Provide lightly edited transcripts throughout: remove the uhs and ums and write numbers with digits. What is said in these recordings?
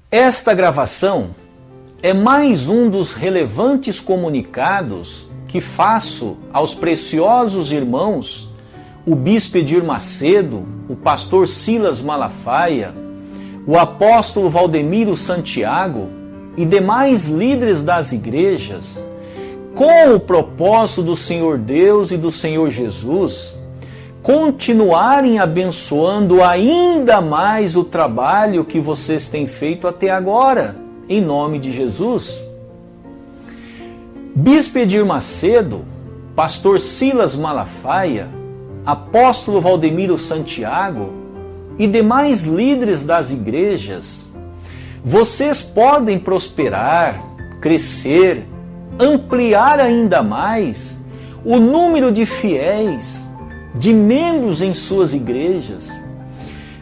Esta gravação é mais um dos relevantes comunicados que faço aos preciosos irmãos, o Bispo Edir Macedo, o pastor Silas Malafaia, o apóstolo Valdemiro Santiago e demais líderes das igrejas, com o propósito do Senhor Deus e do Senhor Jesus continuarem abençoando ainda mais o trabalho que vocês têm feito até agora, em nome de Jesus. Bispo Edir Macedo, pastor Silas Malafaia, apóstolo Valdemiro Santiago e demais líderes das igrejas, vocês podem prosperar, crescer, ampliar ainda mais o número de fiéis, de membros em suas igrejas.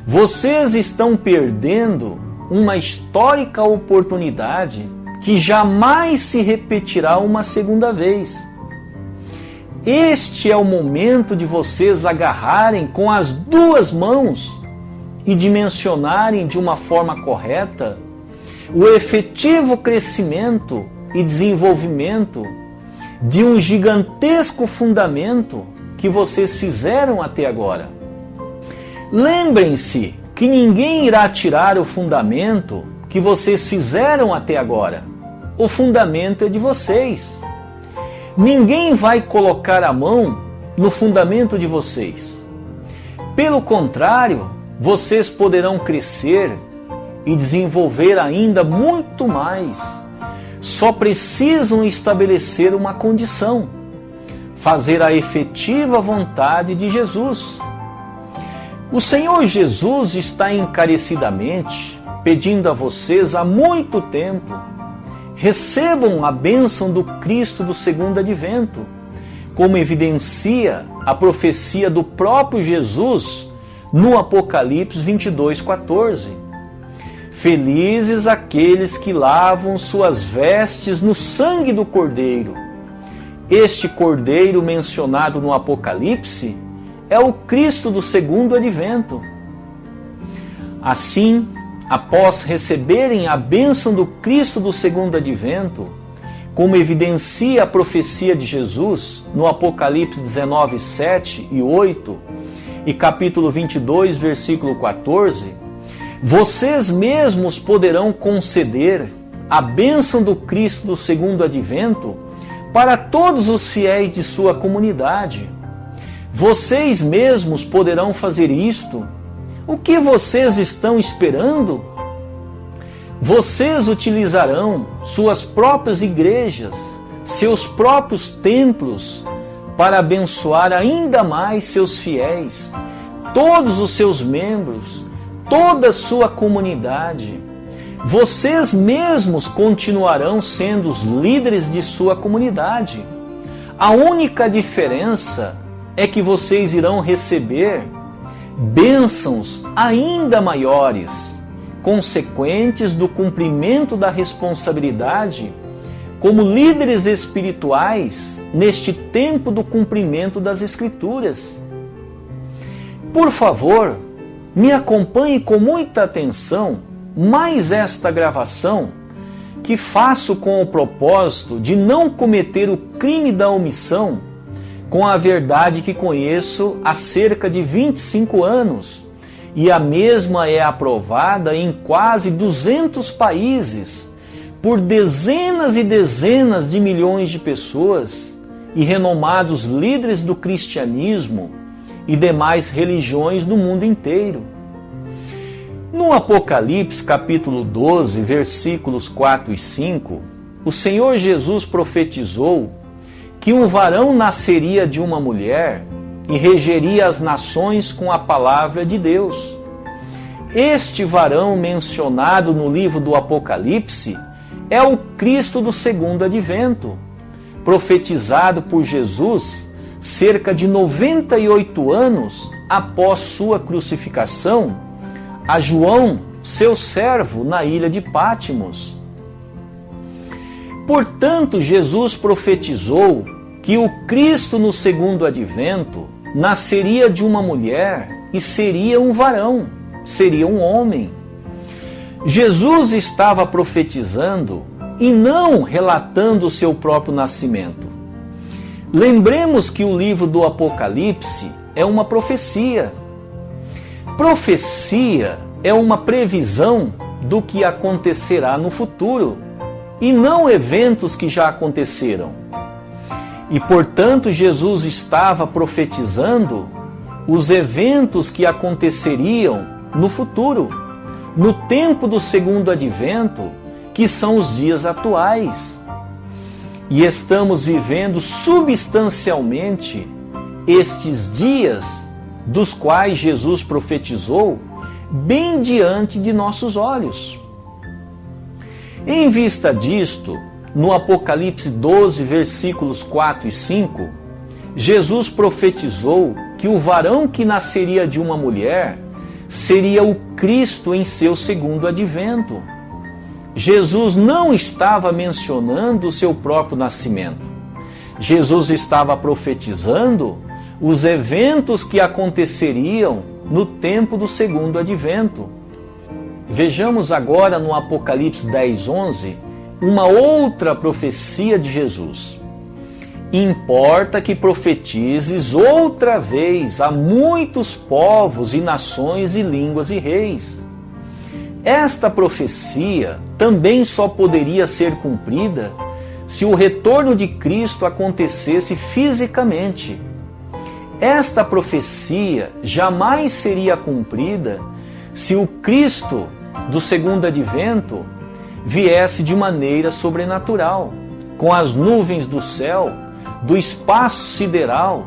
Vocês estão perdendo uma histórica oportunidade que jamais se repetirá uma segunda vez. Este é o momento de vocês agarrarem com as duas mãos e dimensionarem de uma forma correta o efetivo crescimento e desenvolvimento de um gigantesco fundamento que vocês fizeram até agora. Lembrem-se que ninguém irá tirar o fundamento que vocês fizeram até agora. O fundamento é de vocês. Ninguém vai colocar a mão no fundamento de vocês. Pelo contrário, vocês poderão crescer e desenvolver ainda muito mais. Só precisam estabelecer uma condição: fazer a efetiva vontade de Jesus. O Senhor Jesus está encarecidamente pedindo a vocês há muito tempo: recebam a bênção do Cristo do segundo advento, como evidencia a profecia do próprio Jesus no Apocalipse 22:14. Felizes aqueles que lavam suas vestes no sangue do Cordeiro. Este Cordeiro mencionado no Apocalipse é o Cristo do segundo advento. Assim, após receberem a bênção do Cristo do segundo advento, como evidencia a profecia de Jesus no Apocalipse 19, 7 e 8 e capítulo 22, versículo 14, vocês mesmos poderão conceder a bênção do Cristo do segundo advento para todos os fiéis de sua comunidade. Vocês mesmos poderão fazer isto. O que vocês estão esperando? Vocês utilizarão suas próprias igrejas, seus próprios templos, para abençoar ainda mais seus fiéis, todos os seus membros, toda a sua comunidade. Vocês mesmos continuarão sendo os líderes de sua comunidade. A única diferença é que vocês irão receber bênçãos ainda maiores, consequentes do cumprimento da responsabilidade como líderes espirituais neste tempo do cumprimento das Escrituras. Por favor, me acompanhe com muita atenção mais esta gravação, que faço com o propósito de não cometer o crime da omissão com a verdade que conheço há cerca de 25 anos, e a mesma é aprovada em quase 200 países, por dezenas e dezenas de milhões de pessoas e renomados líderes do cristianismo e demais religiões do mundo inteiro. No Apocalipse capítulo 12, versículos 4 e 5, o Senhor Jesus profetizou que um varão nasceria de uma mulher e regeria as nações com a palavra de Deus. Este varão mencionado no livro do Apocalipse é o Cristo do segundo advento, profetizado por Jesus cerca de 98 anos após sua crucificação a João, seu servo, na ilha de Pátimos. Portanto, Jesus profetizou que o Cristo no segundo advento nasceria de uma mulher e seria um varão, seria um homem. Jesus estava profetizando e não relatando o seu próprio nascimento. Lembremos que o livro do Apocalipse é uma profecia. Profecia é uma previsão do que acontecerá no futuro e não eventos que já aconteceram. E, portanto, Jesus estava profetizando os eventos que aconteceriam no futuro, no tempo do segundo advento, que são os dias atuais. E estamos vivendo substancialmente estes dias dos quais Jesus profetizou bem diante de nossos olhos. Em vista disto, no Apocalipse 12, versículos 4 e 5, Jesus profetizou que o varão que nasceria de uma mulher seria o Cristo em seu segundo advento. Jesus não estava mencionando o seu próprio nascimento. Jesus estava profetizando os eventos que aconteceriam no tempo do segundo advento. Vejamos agora no Apocalipse 10, 11, uma outra profecia de Jesus. Importa que profetizes outra vez a muitos povos e nações e línguas e reis. Esta profecia também só poderia ser cumprida se o retorno de Cristo acontecesse fisicamente. Esta profecia jamais seria cumprida se o Cristo do segundo advento viesse de maneira sobrenatural, com as nuvens do céu, do espaço sideral,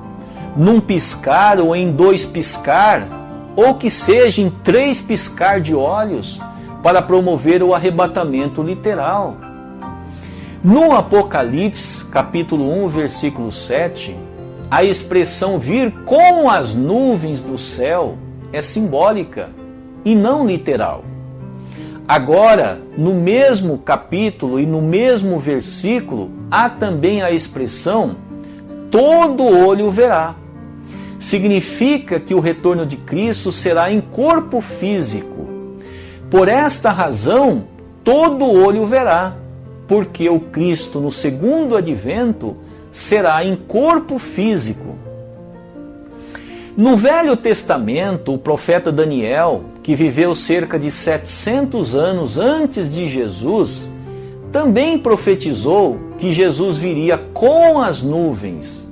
num piscar ou em 2 piscar, ou que seja em 3 piscar de olhos, para promover o arrebatamento literal. No Apocalipse, capítulo 1, versículo 7, a expressão vir com as nuvens do céu é simbólica e não literal. Agora, no mesmo capítulo e no mesmo versículo, há também a expressão todo olho verá. Significa que o retorno de Cristo será em corpo físico. Por esta razão, todo olho verá, porque o Cristo no segundo advento será em corpo físico. No Velho Testamento, o profeta Daniel, que viveu cerca de 700 anos antes de Jesus, também profetizou que Jesus viria com as nuvens.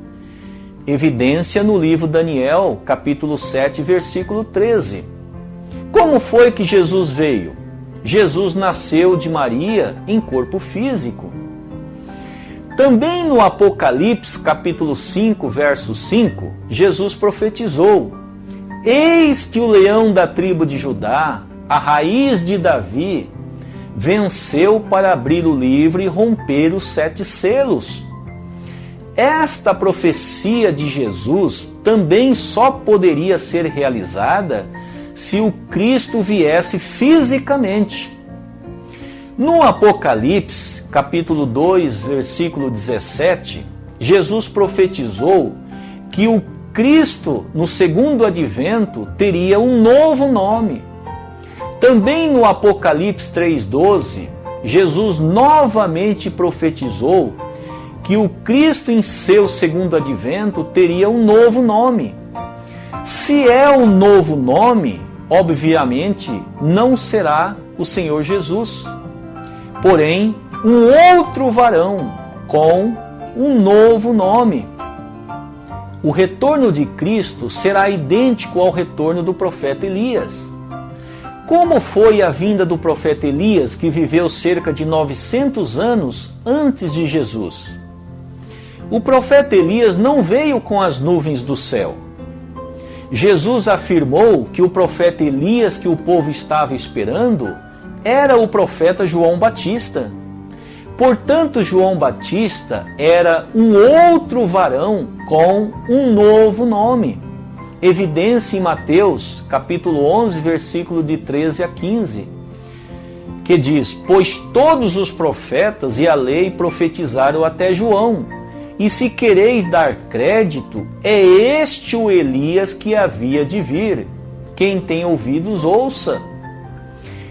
Evidência no livro Daniel, capítulo 7, versículo 13. Como foi que Jesus veio? Jesus nasceu de Maria em corpo físico. Também no Apocalipse, capítulo 5, verso 5, Jesus profetizou: eis que o leão da tribo de Judá, a raiz de Davi, venceu para abrir o livro e romper os 7 selos. Esta profecia de Jesus também só poderia ser realizada se o Cristo viesse fisicamente. No Apocalipse, capítulo 2, versículo 17, Jesus profetizou que o Cristo, no segundo advento, teria um novo nome. Também no Apocalipse 3,12, Jesus novamente profetizou que o Cristo, em seu segundo advento, teria um novo nome. Se é um novo nome, obviamente não será o Senhor Jesus, porém um outro varão com um novo nome. O retorno de Cristo será idêntico ao retorno do profeta Elias. Como foi a vinda do profeta Elias, que viveu cerca de 900 anos antes de Jesus? O profeta Elias não veio com as nuvens do céu. Jesus afirmou que o profeta Elias que o povo estava esperando era o profeta João Batista. Portanto, João Batista era um outro varão com um novo nome. Evidência em Mateus, capítulo 11, versículo de 13 a 15, que diz: pois todos os profetas e a lei profetizaram até João, e se quereis dar crédito, é este o Elias que havia de vir. Quem tem ouvidos, ouça.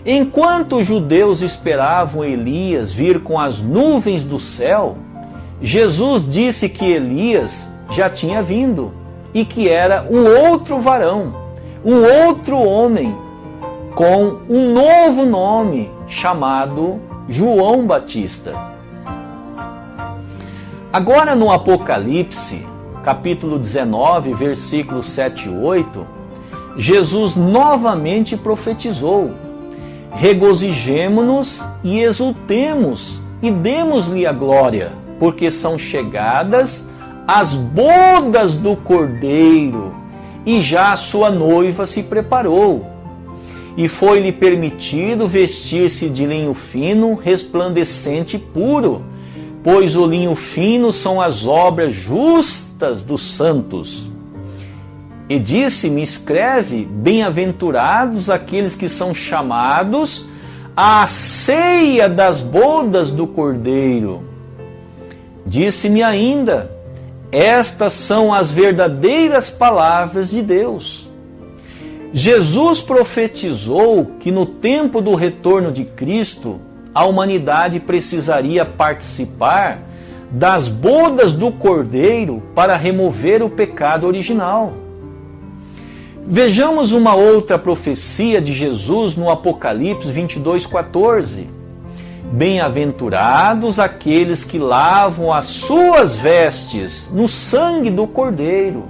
Enquanto os judeus esperavam Elias vir com as nuvens do céu, Jesus disse que Elias já tinha vindo e que era um outro varão, um outro homem, com um novo nome chamado João Batista. Agora no Apocalipse, capítulo 19, versículos 7 e 8, Jesus novamente profetizou: regozijemo-nos e exultemos e demos-lhe a glória, porque são chegadas as bodas do Cordeiro, e já a sua noiva se preparou. E foi-lhe permitido vestir-se de linho fino, resplandecente e puro, pois o linho fino são as obras justas dos santos. E disse-me: escreve, bem-aventurados aqueles que são chamados à ceia das bodas do Cordeiro. Disse-me ainda: estas são as verdadeiras palavras de Deus. Jesus profetizou que no tempo do retorno de Cristo, a humanidade precisaria participar das bodas do Cordeiro para remover o pecado original. Vejamos uma outra profecia de Jesus no Apocalipse 22:14. Bem-aventurados aqueles que lavam as suas vestes no sangue do Cordeiro.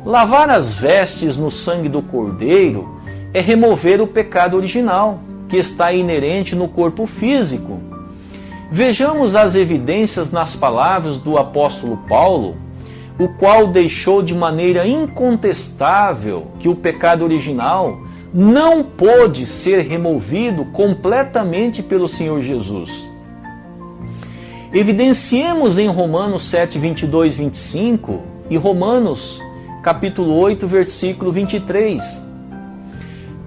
Lavar as vestes no sangue do Cordeiro é remover o pecado original, que está inerente no corpo físico. Vejamos as evidências nas palavras do apóstolo Paulo, o qual deixou de maneira incontestável que o pecado original não pôde ser removido completamente pelo Senhor Jesus. Evidenciemos em Romanos 7, 22, 25 e Romanos capítulo 8, versículo 23.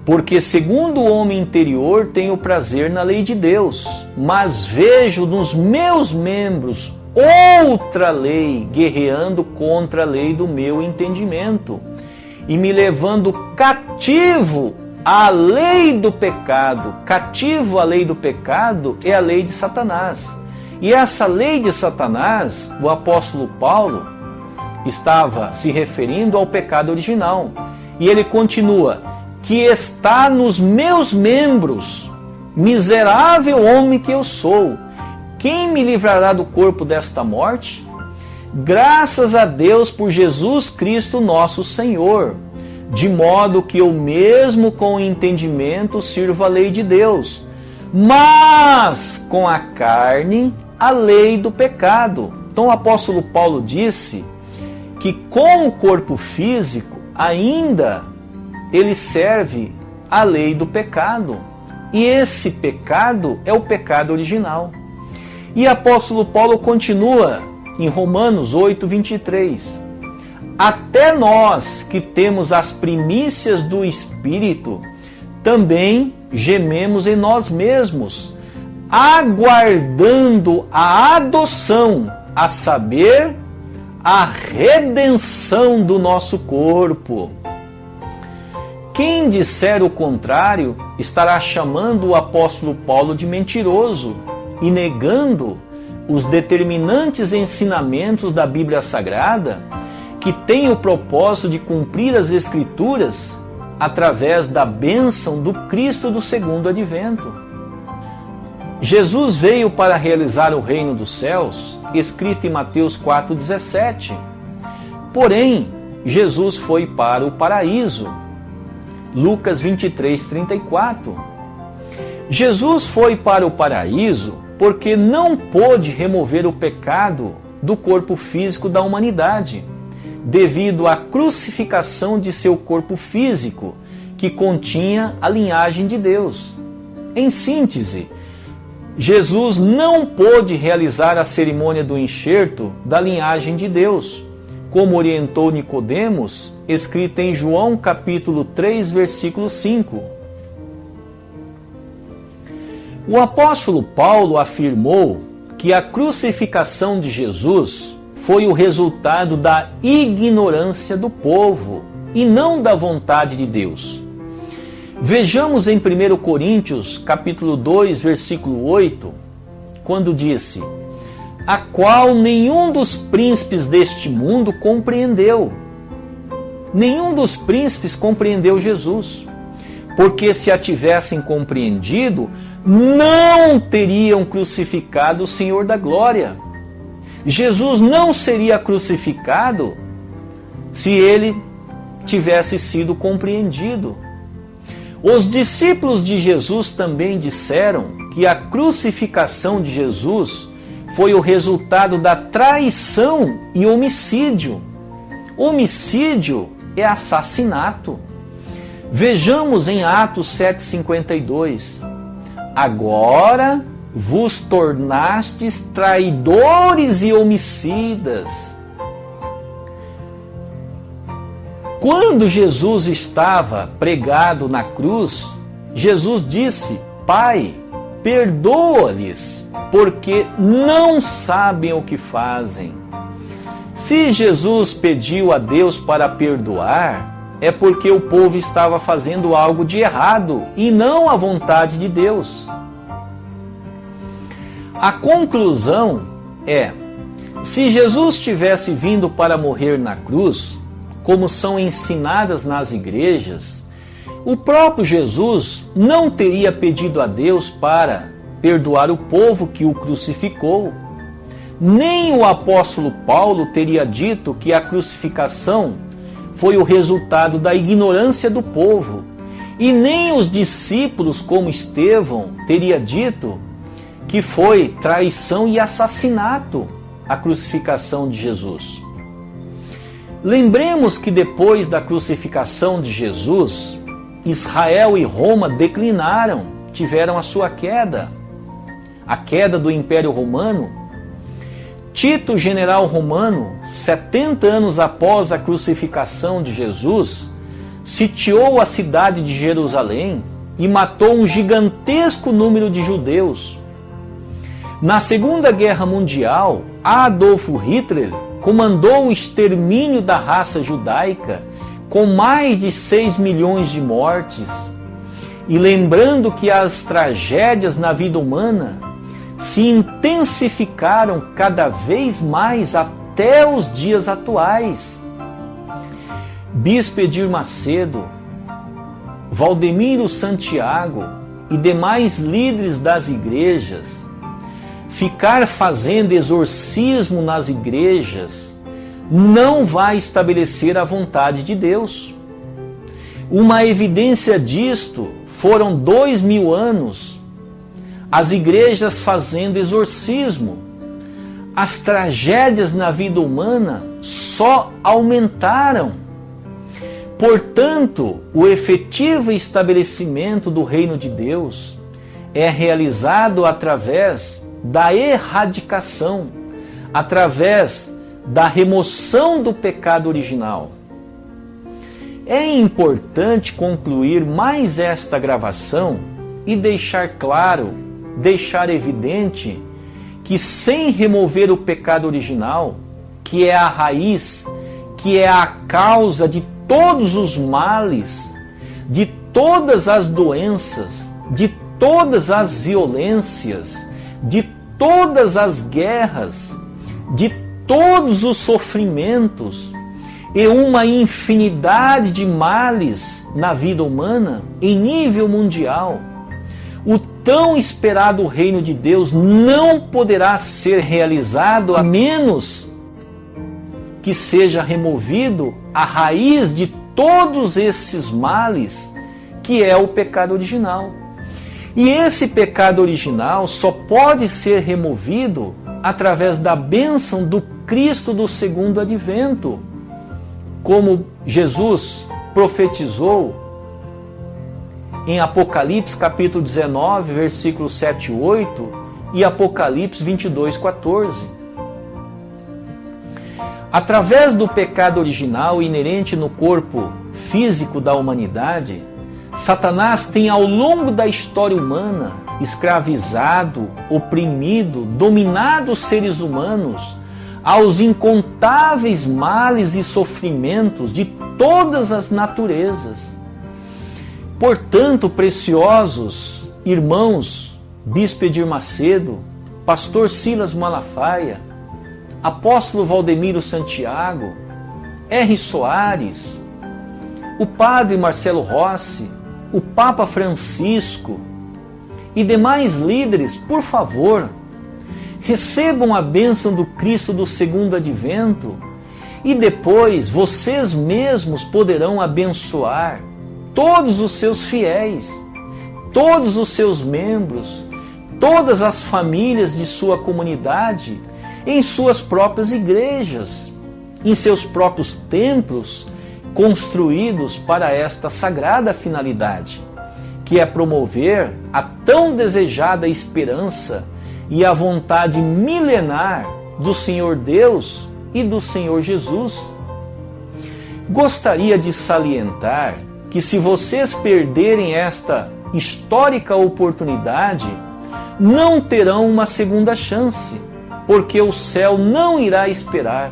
Porque segundo o homem interior tenho prazer na lei de Deus, mas vejo nos meus membros outra lei guerreando contra a lei do meu entendimento e me levando cativo à lei do pecado. Cativo à lei do pecado é a lei de Satanás. E essa lei de Satanás, o apóstolo Paulo estava se referindo ao pecado original. E ele continua: que está nos meus membros, miserável homem que eu sou, quem me livrará do corpo desta morte? Graças a Deus por Jesus Cristo nosso Senhor, de modo que eu mesmo com entendimento sirvo a lei de Deus, mas com a carne a lei do pecado. Então o apóstolo Paulo disse que com o corpo físico ainda ele serve a lei do pecado. E esse pecado é o pecado original. E o apóstolo Paulo continua em Romanos 8, 23. Até nós que temos as primícias do Espírito, também gememos em nós mesmos, aguardando a adoção, a saber, a redenção do nosso corpo. Quem disser o contrário estará chamando o apóstolo Paulo de mentiroso e negando os determinantes ensinamentos da Bíblia Sagrada, que tem o propósito de cumprir as Escrituras através da bênção do Cristo do segundo advento. Jesus veio para realizar o reino dos céus, escrito em Mateus 4,17. Porém, Jesus foi para o paraíso. Lucas 23:34. Jesus foi para o paraíso porque não pôde remover o pecado do corpo físico da humanidade, devido à crucificação de seu corpo físico, que continha a linhagem de Deus. Em síntese, Jesus não pôde realizar a cerimônia do enxerto da linhagem de Deus, como orientou Nicodemos, escrita em João capítulo 3, versículo 5. O apóstolo Paulo afirmou que a crucificação de Jesus foi o resultado da ignorância do povo e não da vontade de Deus. Vejamos em 1 Coríntios, capítulo 2, versículo 8, quando disse: a qual nenhum dos príncipes deste mundo compreendeu. Nenhum dos príncipes compreendeu Jesus, porque se a tivessem compreendido, não teriam crucificado o Senhor da glória. Jesus não seria crucificado se ele tivesse sido compreendido. Os discípulos de Jesus também disseram que a crucificação de Jesus foi o resultado da traição e homicídio. Homicídio é assassinato. Vejamos em Atos 7,52. Agora vos tornastes traidores e homicidas. Quando Jesus estava pregado na cruz, Jesus disse: Pai, perdoa-lhes, porque não sabem o que fazem. Se Jesus pediu a Deus para perdoar, é porque o povo estava fazendo algo de errado e não a vontade de Deus. A conclusão é: se Jesus tivesse vindo para morrer na cruz, como são ensinadas nas igrejas, o próprio Jesus não teria pedido a Deus para perdoar o povo que o crucificou. Nem o apóstolo Paulo teria dito que a crucificação foi o resultado da ignorância do povo. E nem os discípulos, como Estevão, teria dito que foi traição e assassinato a crucificação de Jesus. Lembremos que depois da crucificação de Jesus, Israel e Roma declinaram, tiveram a sua queda, a queda do Império Romano. Tito, general romano, 70 anos após a crucificação de Jesus, sitiou a cidade de Jerusalém e matou um gigantesco número de judeus. Na Segunda Guerra Mundial, Adolf Hitler comandou o extermínio da raça judaica com mais de 6 milhões de mortes. E lembrando que as tragédias na vida humana se intensificaram cada vez mais até os dias atuais. Bispo Edir Macedo, Valdemiro Santiago e demais líderes das igrejas, ficar fazendo exorcismo nas igrejas não vai estabelecer a vontade de Deus. Uma evidência disto foram 2000 anos as igrejas fazendo exorcismo. As tragédias na vida humana só aumentaram. Portanto, o efetivo estabelecimento do reino de Deus é realizado através da erradicação, através da remoção do pecado original. É importante concluir mais esta gravação e deixar claro, deixar evidente que sem remover o pecado original, que é a raiz, que é a causa de todos os males, de todas as doenças, de todas as violências, de todas as guerras, de todos os sofrimentos e uma infinidade de males na vida humana em nível mundial, o tão esperado reino de Deus não poderá ser realizado a menos que seja removido a raiz de todos esses males, que é o pecado original. E esse pecado original só pode ser removido através da bênção do Cristo do segundo advento, como Jesus profetizou em Apocalipse capítulo 19, versículos 7 e 8 e Apocalipse 22, 14. Através do pecado original inerente no corpo físico da humanidade, Satanás tem ao longo da história humana escravizado, oprimido, dominado os seres humanos aos incontáveis males e sofrimentos de todas as naturezas. Portanto, preciosos irmãos, Bispo Edir Macedo, Pastor Silas Malafaia, Apóstolo Valdemiro Santiago, R. Soares, o Padre Marcelo Rossi, o Papa Francisco e demais líderes, por favor, recebam a bênção do Cristo do segundo advento e depois vocês mesmos poderão abençoar todos os seus fiéis, todos os seus membros, todas as famílias de sua comunidade, em suas próprias igrejas, em seus próprios templos, construídos para esta sagrada finalidade, que é promover a tão desejada esperança e a vontade milenar do Senhor Deus e do Senhor Jesus. Gostaria de salientar que se vocês perderem esta histórica oportunidade, não terão uma segunda chance, porque o céu não irá esperar.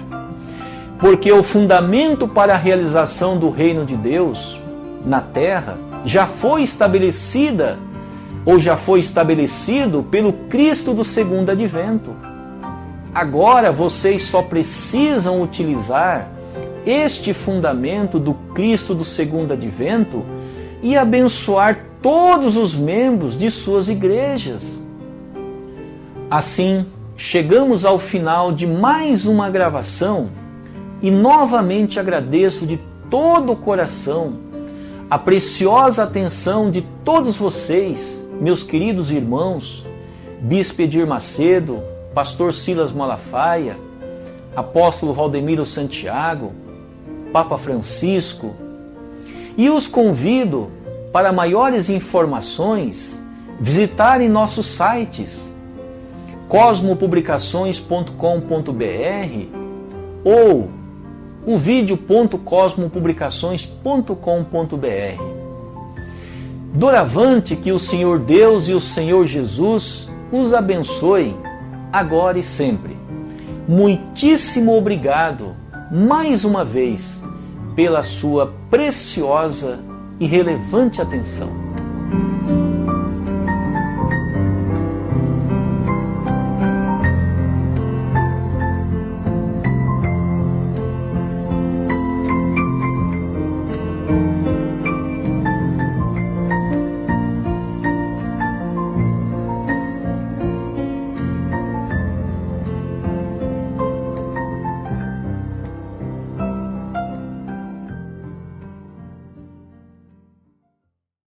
Porque o fundamento para a realização do reino de Deus na terra já foi estabelecida ou já foi estabelecido pelo Cristo do segundo advento. Agora vocês só precisam utilizar este fundamento do Cristo do segundo advento e abençoar todos os membros de suas igrejas. Assim, chegamos ao final de mais uma gravação e novamente agradeço de todo o coração a preciosa atenção de todos vocês, meus queridos irmãos, Bispo Edir Macedo, Pastor Silas Malafaia, Apóstolo Valdemiro Santiago, Papa Francisco, e os convido para maiores informações visitarem nossos sites cosmopublicações.com.br ou o vídeo.cosmopublicações.com.br. Doravante que o Senhor Deus e o Senhor Jesus os abençoem, agora e sempre. Muitíssimo obrigado, mais uma vez, pela sua preciosa e relevante atenção.